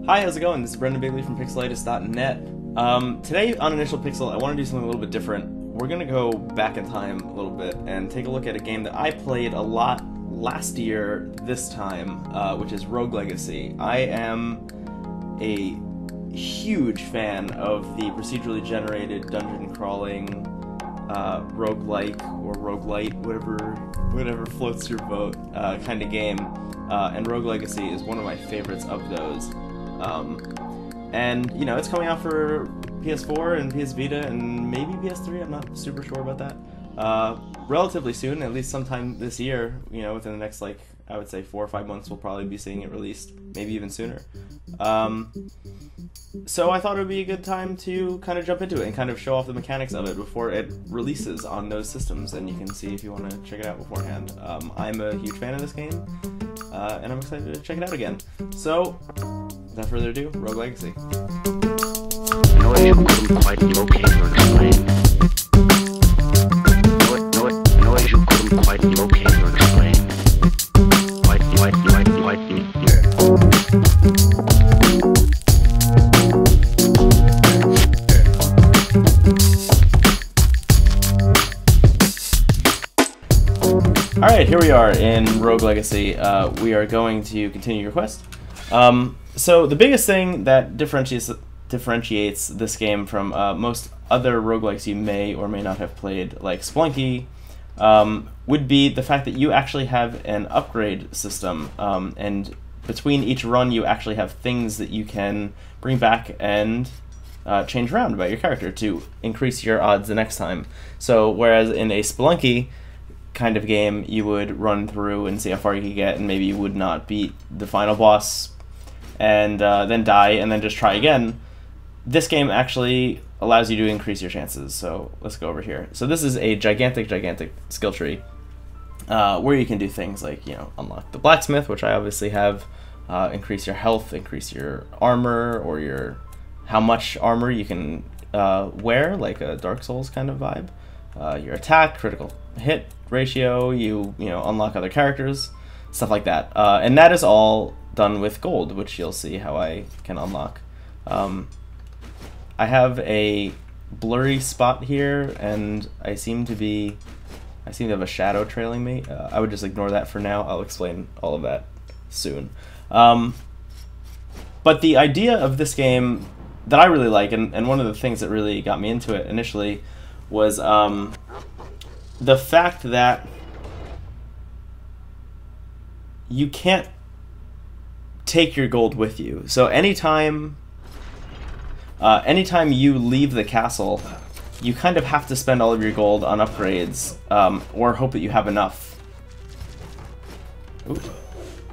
Hi, how's it going? This is Brendon from Pixelitis.net. Today on Initial Pixel, I want to do something a little bit different. We're going to go back in time a little bit and take a look at a game that I played a lot last year this time, which is Rogue Legacy. I am a huge fan of the procedurally generated dungeon crawling roguelike or roguelite, whatever floats your boat kind of game. And Rogue Legacy is one of my favorites of those. And, you know, it's coming out for PS4 and PS Vita and maybe PS3, I'm not super sure about that. Relatively soon, at least sometime this year, you know, within the next, like, I would say 4 or 5 months, we'll probably be seeing it released, maybe even sooner. So I thought it would be a good time to kind of jump into it and kind of show off the mechanics of it before it releases on those systems, and you can see if you want to check it out beforehand. I'm a huge fan of this game, and I'm excited to check it out again. So, without further ado, Rogue Legacy. Noise you couldn't quite locate or explain. Noise you couldn't quite locate or explain. Alright, here we are in Rogue Legacy. We are going to continue your quest. So the biggest thing that differentiates this game from most other roguelikes you may or may not have played, like Spelunky, would be the fact that you actually have an upgrade system, and between each run you actually have things that you can bring back and change around about your character to increase your odds the next time. So whereas in a Spelunky kind of game you would run through and see how far you could get, and maybe you would not beat the final boss and then die and then just try again, this game actually allows you to increase your chances. So let's go over here. So this is a gigantic skill tree where you can do things like, you know, unlock the blacksmith, which I obviously have, increase your health, increase your armor, or your how much armor you can wear, like a Dark Souls kind of vibe, your attack, critical hit ratio, you know, unlock other characters, stuff like that, and that is all done with gold, which you'll see how I can unlock. I have a blurry spot here, and I seem to have a shadow trailing me. I would just ignore that for now. I'll explain all of that soon. But the idea of this game that I really like, and one of the things that really got me into it initially, was the fact that you can't take your gold with you. So anytime you leave the castle, you kind of have to spend all of your gold on upgrades, or hope that you have enough. Oops.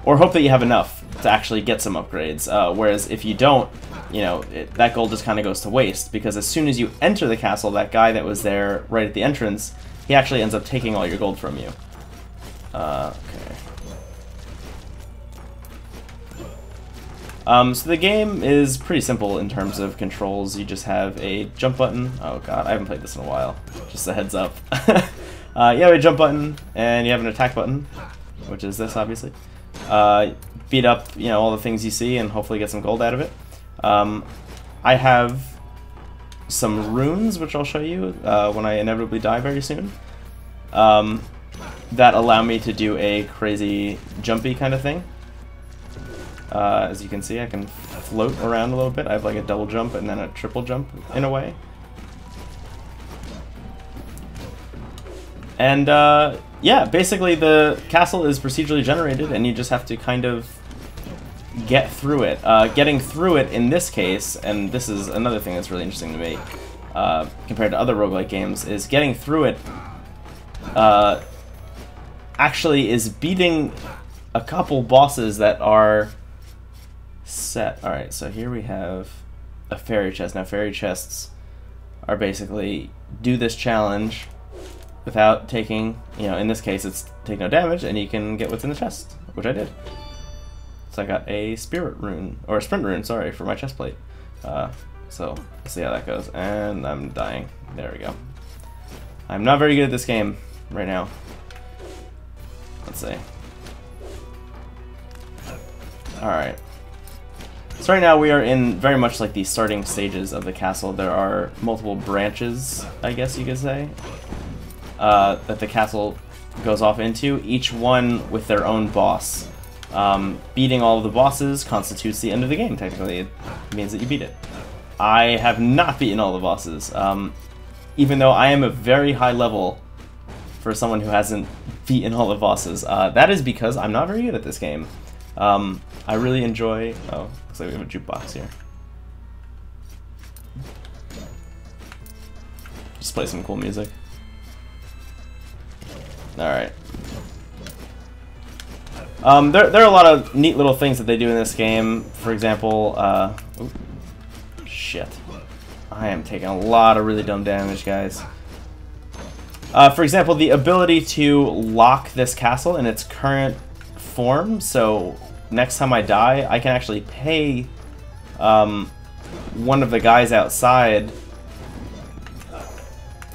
Or hope that you have enough to actually get some upgrades. Whereas if you don't, you know, that gold just kind of goes to waste, because as soon as you enter the castle, that guy that was there right at the entrance, he actually ends up taking all your gold from you. Okay. So the game is pretty simple in terms of controls. You just have a jump button. Oh god, I haven't played this in a while. Just a heads up. You have a jump button, and you have an attack button, which is this, obviously. Beat up, you know, all the things you see, and hopefully get some gold out of it. I have some runes, which I'll show you when I inevitably die very soon, that allow me to do a crazy jumpy kind of thing. As you can see, I can float around a little bit. I have like a double jump and then a triple jump in a way. And yeah, basically the castle is procedurally generated, and you just have to kind of get through it. Getting through it in this case, and this is another thing that's really interesting to me compared to other roguelike games, is getting through it actually is beating a couple bosses that are set. Alright, so here we have a fairy chest. Now fairy chests are basically do this challenge without taking, you know, in this case it's take no damage, and you can get what's in the chest, which I did. So I got a spirit rune, or a sprint rune, sorry, for my chest plate. So let's see how that goes. And I'm dying. There we go. I'm not very good at this game right now. Let's see. Alright. So right now we are in very much like the starting stages of the castle. There are multiple branches, I guess you could say, that the castle goes off into, each one with their own boss. Beating all of the bosses constitutes the end of the game, technically. It means that you beat it. I have not beaten all the bosses, even though I am a very high level for someone who hasn't beaten all the bosses. That is because I'm not very good at this game. I really enjoy... Oh, looks like we have a jukebox here. Just play some cool music. Alright. There are a lot of neat little things that they do in this game. For example, ooh, shit. I am taking a lot of really dumb damage, guys. For example, the ability to lock this castle in its current form, so next time I die, I can actually pay one of the guys outside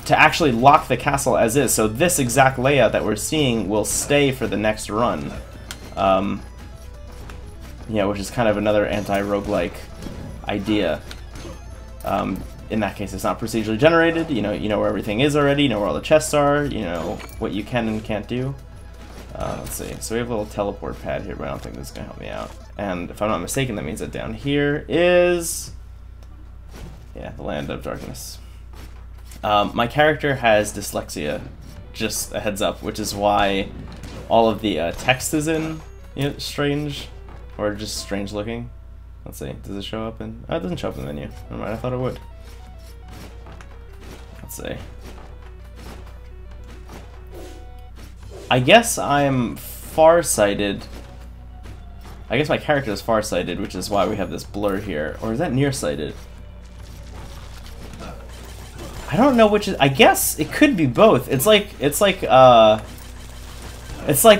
to actually lock the castle as is. So this exact layout that we're seeing will stay for the next run. Yeah, which is kind of another anti-roguelike idea. In that case, it's not procedurally generated. You know where everything is already. You know where all the chests are. You know what you can and can't do. Let's see. So we have a little teleport pad here, but I don't think this is gonna help me out. And if I'm not mistaken, that means that down here is, yeah, the Land of Darkness. My character has dyslexia, just a heads up, which is why all of the text is in strange, or just strange looking. Let's see, does it show up in... Oh, it doesn't show up in the menu. Never mind, I thought it would. Let's see. I guess I'm farsighted. I guess my character is farsighted, which is why we have this blur here. Or is that nearsighted? I don't know which is... I guess it could be both. It's like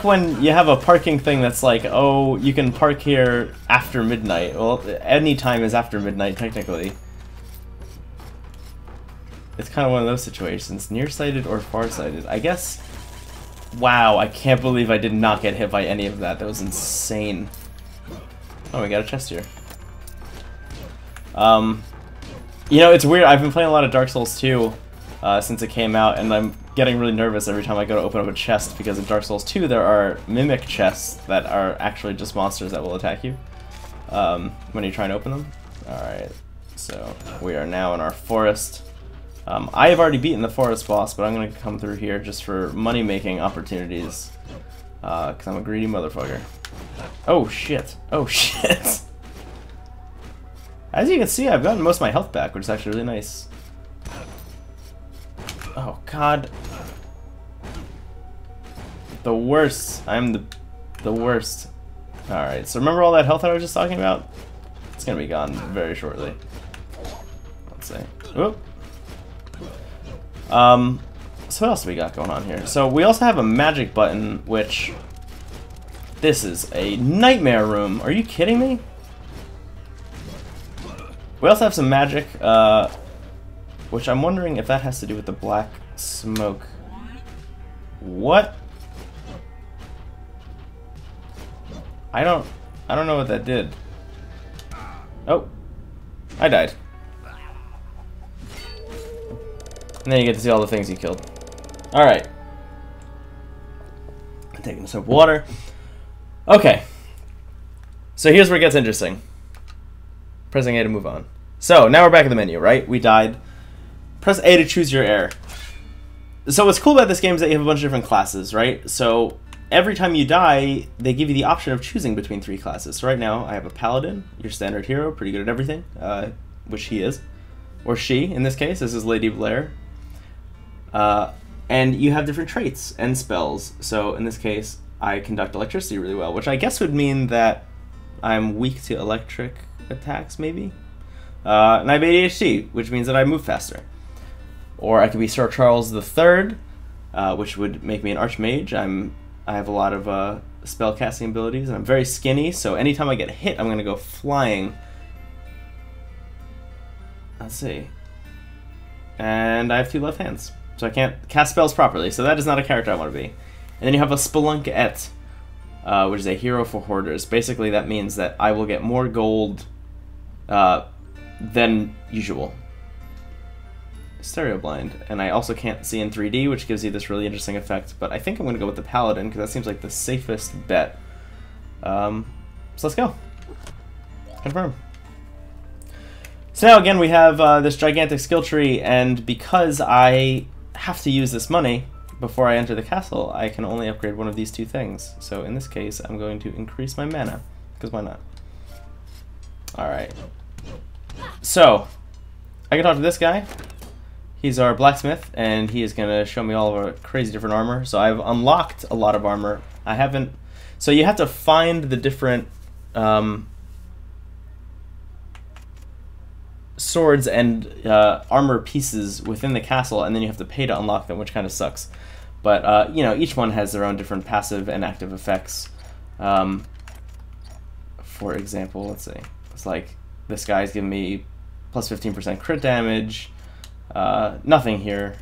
when you have a parking thing that's like, oh, you can park here after midnight. Well, any time is after midnight, technically. It's kind of one of those situations. Nearsighted or farsighted. I guess... Wow, I can't believe I did not get hit by any of that. That was insane. Oh, we got a chest here. You know, it's weird. I've been playing a lot of Dark Souls 2 since it came out, and I'm getting really nervous every time I go to open up a chest, because in Dark Souls 2 there are mimic chests that are actually just monsters that will attack you when you try and open them. Alright, so we are now in our forest. I have already beaten the forest boss, but I'm going to come through here just for money-making opportunities, because I'm a greedy motherfucker. Oh shit, oh shit. As you can see, I've gotten most of my health back, which is actually really nice. Oh god. The worst. I'm the worst. Alright, so remember all that health I was just talking about? It's gonna be gone very shortly. Let's see. Whoop. So what else do we got going on here? So we also have a magic button, which... This is a nightmare room. Are you kidding me? We also have some magic, which I'm wondering if that has to do with the black smoke. What? I don't know what that did. Oh, I died. And then you get to see all the things you killed. Alright. I'm taking a sip of water. Okay. So here's where it gets interesting. Pressing A to move on. So, now we're back in the menu, right? We died. Press A to choose your heir. So what's cool about this game is that you have a bunch of different classes, right? So, every time you die, they give you the option of choosing between 3 classes. So right now, I have a paladin, your standard hero, pretty good at everything, which he is. Or she, in this case. This is Lady Blair. And you have different traits and spells. So, in this case, I conduct electricity really well, which I guess would mean that I'm weak to electric attacks, maybe? And I have ADHD, which means that I move faster. Or I could be Sir Charles III, which would make me an archmage. I have a lot of spell casting abilities, and I'm very skinny, so anytime I get hit, I'm going to go flying. Let's see. And I have 2 left hands, so I can't cast spells properly, so that is not a character I want to be. And then you have a Spelunkette, which is a hero for hoarders. Basically, that means that I will get more gold than usual. Stereo blind, and I also can't see in 3D, which gives you this really interesting effect, but I think I'm going to go with the Paladin because that seems like the safest bet. So let's go. Confirm. So now again we have this gigantic skill tree, and because I have to use this money before I enter the castle, I can only upgrade one of these two things. So in this case, I'm going to increase my mana, because why not? Alright. So, I can talk to this guy. He's our blacksmith, and he is going to show me all of our crazy different armor. So I've unlocked a lot of armor. I haven't... So you have to find the different swords and armor pieces within the castle, and then you have to pay to unlock them, which kind of sucks. But, you know, each one has their own different passive and active effects. For example, let's see. It's like this guy's giving me plus 15% crit damage. Nothing here.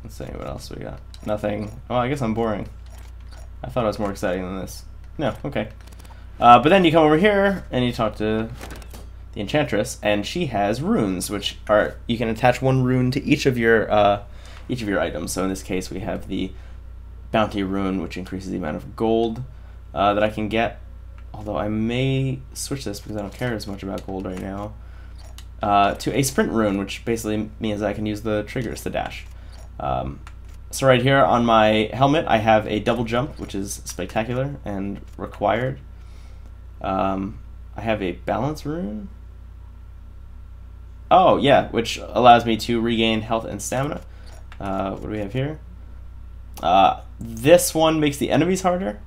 Let's see, what else we got? Nothing. Oh, I guess I'm boring. I thought it was more exciting than this. No, okay. But then you come over here and you talk to the Enchantress, and she has runes, which are, you can attach one rune to each of your items. So in this case, we have the Bounty rune, which increases the amount of gold that I can get. Although I may switch this because I don't care as much about gold right now. To a sprint rune, which basically means I can use the triggers to dash. So right here on my helmet, I have a double jump, which is spectacular and required. I have a balance rune. Oh, yeah, which allows me to regain health and stamina. What do we have here? This one makes the enemies harder,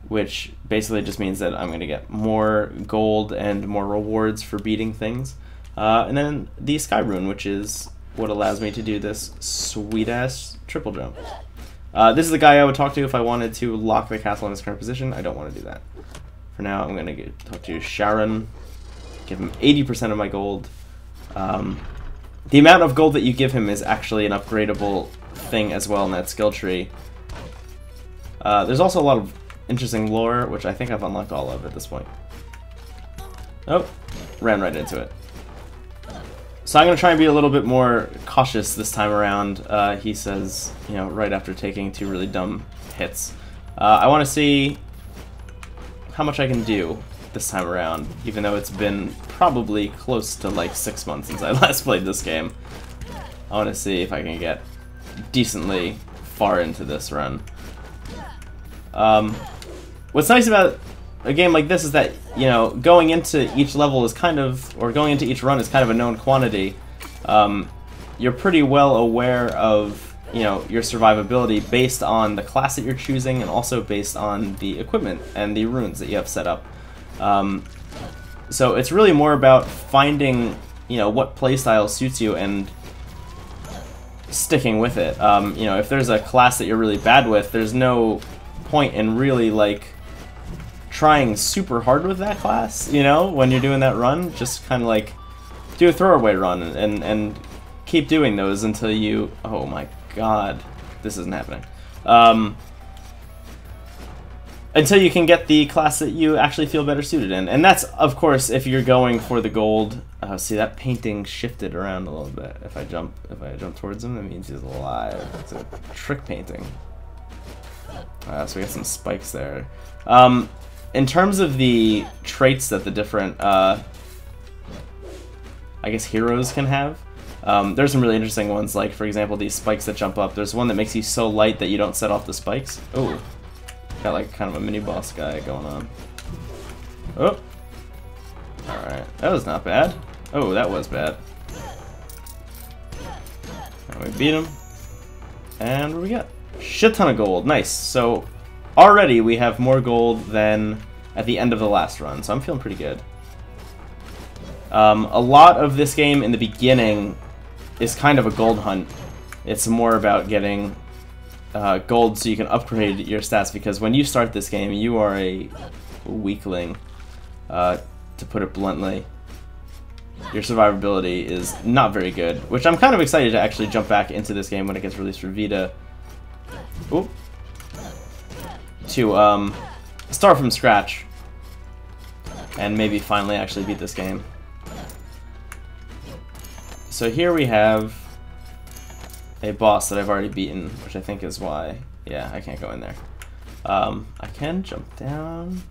which basically just means that I'm going to get more gold and more rewards for beating things. And then the Sky Rune, which is what allows me to do this sweet-ass triple jump. This is the guy I would talk to if I wanted to lock the castle in its current position. I don't want to do that. For now, I'm going to talk to Sharon, give him 80% of my gold. The amount of gold that you give him is actually an upgradable thing as well in that skill tree. There's also a lot of interesting lore, which I think I've unlocked all of at this point. Oh, ran right into it. So I'm going to try and be a little bit more cautious this time around, he says, you know, right after taking two really dumb hits. I want to see how much I can do this time around, even though it's been probably close to like 6 months since I last played this game. I want to see if I can get decently far into this run. What's nice about a game like this is that, you know, going into each level is kind of, or going into each run is kind of a known quantity. You're pretty well aware of, you know, your survivability based on the class that you're choosing and also based on the equipment and the runes that you have set up. So it's really more about finding, you know, what playstyle suits you and sticking with it. You know, if there's a class that you're really bad with, there's no point in really, like, trying super hard with that class, you know, when you're doing that run. Just kind of like do a throwaway run and keep doing those until you, oh my god, this isn't happening, until you can get the class that you actually feel better suited in. And that's, of course, if you're going for the gold. See, that painting shifted around a little bit. If I jump towards him, that means he's alive. It's a trick painting. So we got some spikes there. In terms of the traits that the different, I guess, heroes can have, there's some really interesting ones, like, for example, these spikes that jump up. There's one that makes you so light that you don't set off the spikes. Oh, got, like, kind of a mini-boss guy going on. Oh, alright, that was not bad. Oh, that was bad. And we beat him. And what do we got? Shit ton of gold. Nice. So already we have more gold than at the end of the last run, so I'm feeling pretty good. A lot of this game in the beginning is kind of a gold hunt. It's more about getting gold so you can upgrade your stats, because when you start this game, you are a weakling, to put it bluntly. Your survivability is not very good, which I'm kind of excited to actually jump back into this game when it gets released for Vita. Oop. To start from scratch and maybe finally actually beat this game. so here we have a boss that I've already beaten, which I think is why, yeah, I can't go in there. I can jump down.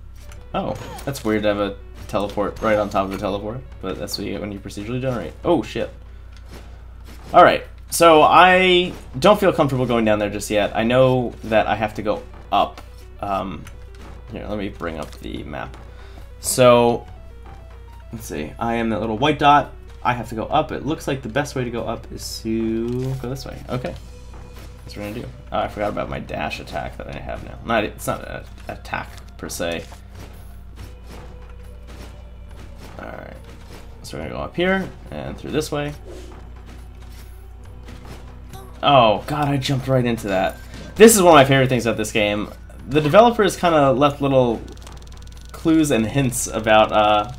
Oh, that's weird to have a teleport right on top of a teleport, but that's what you get when you procedurally generate. Oh, shit. Alright, so I don't feel comfortable going down there just yet. I know that I have to go up. Here, let me bring up the map. So, let's see. I am that little white dot. I have to go up. It looks like the best way to go up is to go this way. Okay. That's what we're gonna do. Oh, I forgot about my dash attack that I have now. It's not an attack, per se. Alright. So we're gonna go up here, and through this way. Oh, God, I jumped right into that. This is one of my favorite things about this game. The developers kind of left little clues and hints about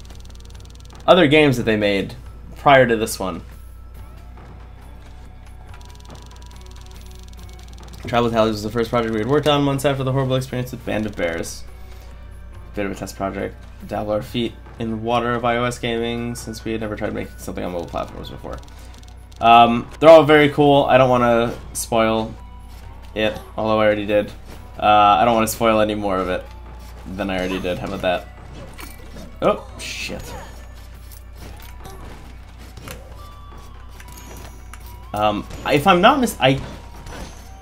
other games that they made prior to this one. Travel Tallies was the first project we had worked on months after the horrible experience with Band of Bears. Bit of a test project. Dabble our feet in the water of iOS gaming since we had never tried making something on mobile platforms before. They're all very cool. I don't want to spoil it, although I already did. I don't want to spoil any more of it than I already did. How about that? Oh, shit. If I'm not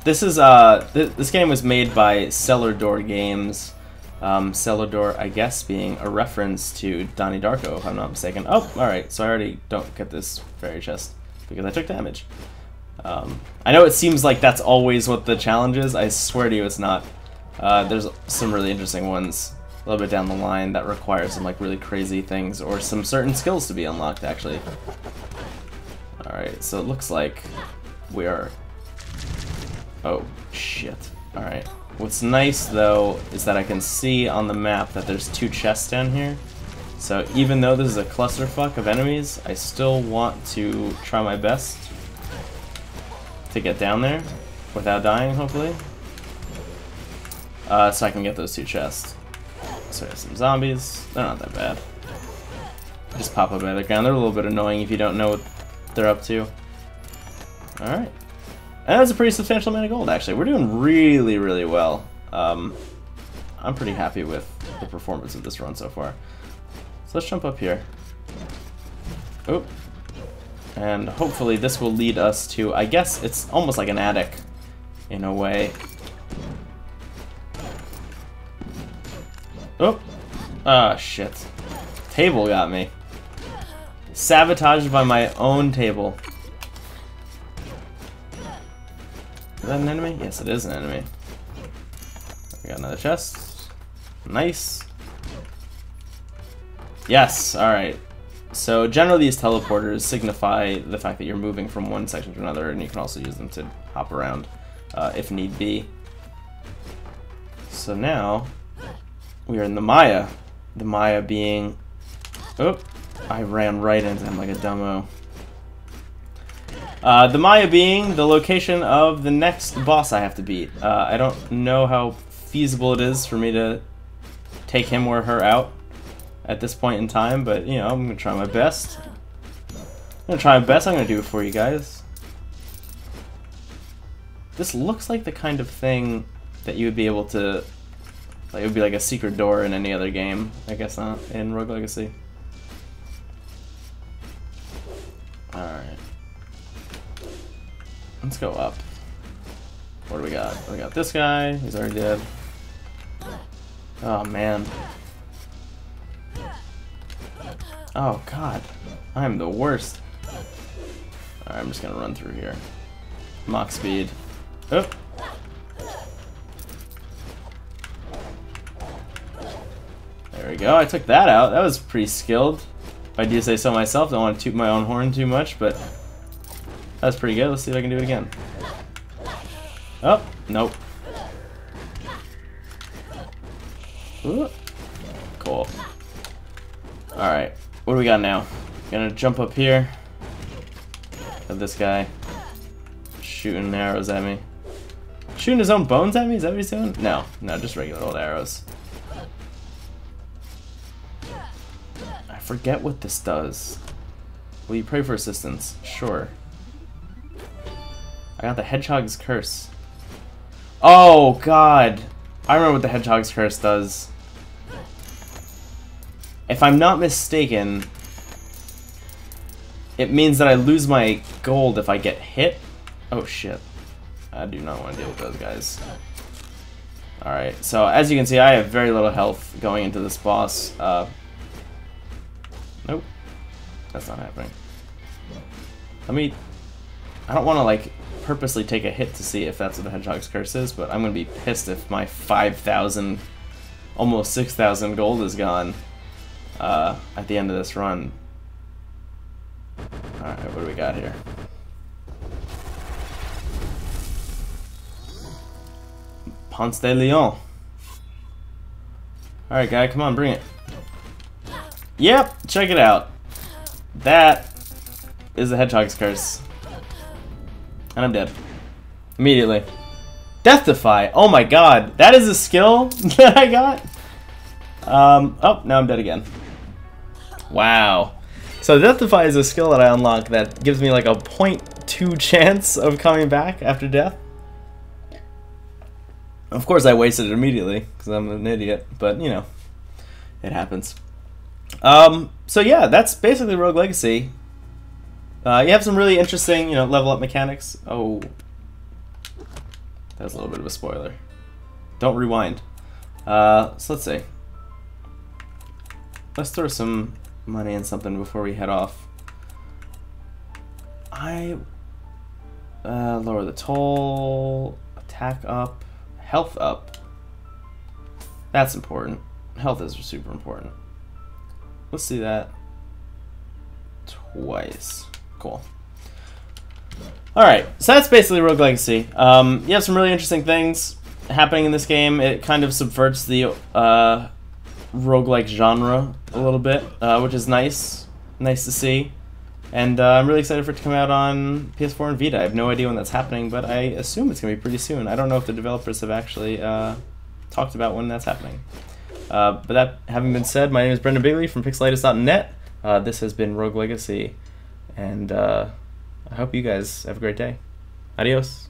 this game was made by Cellar Door Games. Cellar Door, I guess, being a reference to Donnie Darko, if I'm not mistaken. Oh, alright, so I already don't get this fairy chest because I took damage. I know it seems like that's always what the challenge is. I swear to you it's not. There's some really interesting ones a little bit down the line that require some like really crazy things or some certain skills to be unlocked, actually. Alright, so it looks like we are... Oh, shit. Alright. What's nice, though, is that I can see on the map that there's 2 chests down here. So even though this is a clusterfuck of enemies, I still want to try my best to get down there without dying, hopefully. So I can get those 2 chests. So we have some zombies. They're not that bad. Just pop up out of the ground. They're a little bit annoying if you don't know what they're up to. Alright. And that's a pretty substantial amount of gold, actually. We're doing really, really well. I'm pretty happy with the performance of this run so far. So let's jump up here. Oh. And hopefully this will lead us to, I guess it's almost like an attic, in a way. Oh. Ah, shit. Table got me. Sabotaged by my own table. Is that an enemy? Yes, it is an enemy. We got another chest. Nice. Yes, alright. So generally these teleporters signify the fact that you're moving from one section to another, and you can also use them to hop around if need be. So now we are in the Maya. The Maya being... Oh, I ran right into him like a dumbo. The Maya being the location of the next boss I have to beat. I don't know how feasible it is for me to take him or her out at this point in time, but, you know, I'm going to try my best. I'm going to do it for you guys. This looks like the kind of thing that you would be able to... Like, it would be like a secret door in any other game. I guess not in Rogue Legacy. Alright. Let's go up. What do we got? We got this guy. He's already dead. Oh, man. Oh, God. I'm the worst. Alright, I'm just gonna run through here. Mach speed. Oh. There we go. I took that out. That was pretty skilled. If I do say so myself. Don't want to toot my own horn too much, but that was pretty good. Let's see if I can do it again. Oh, nope. Ooh. Cool. Alright. What do we got now? Gonna jump up here. Have this guy shooting arrows at me. Shooting his own bones at me? Is that what he's doing? No. No, just regular old arrows. I forget what this does. Will you pray for assistance? Sure. I got the Hedgehog's Curse. Oh, God. I remember what the Hedgehog's Curse does. If I'm not mistaken, it means that I lose my gold if I get hit. Oh, shit. I do not want to deal with those guys. Alright, so as you can see, I have very little health going into this boss. Nope. That's not happening. I don't want to, like, purposely take a hit to see if that's what the Hedgehog's Curse is, but I'm going to be pissed if my 5,000, almost 6,000 gold is gone at the end of this run. Alright, what do we got here? Ponce de Leon. Alright, guy, come on, bring it. Yep, check it out. That is the Hedgehog's Curse. And I'm dead. Immediately. Death Defy! Oh my god, that is a skill that I got? Oh, now I'm dead again. Wow. So Death Defy is a skill that I unlock that gives me like a 0.2 chance of coming back after death. Of course I wasted it immediately, because I'm an idiot, but you know, it happens. So yeah, that's basically Rogue Legacy. You have some really interesting, you know, level up mechanics. Oh, that was a little bit of a spoiler. Don't rewind. So let's see. Let's throw some money in something before we head off. Lower the toll, attack up, health up. That's important. Health is super important. Let's see that twice. Cool. Alright, so that's basically Rogue Legacy. You have some really interesting things happening in this game. It kind of subverts the roguelike genre a little bit, which is nice. Nice to see. And I'm really excited for it to come out on PS4 and Vita. I have no idea when that's happening, but I assume it's going to be pretty soon. I don't know if the developers have actually talked about when that's happening. But that having been said, my name is Brendon Bigley from Pixelitis.net. This has been Rogue Legacy, and I hope you guys have a great day. Adios.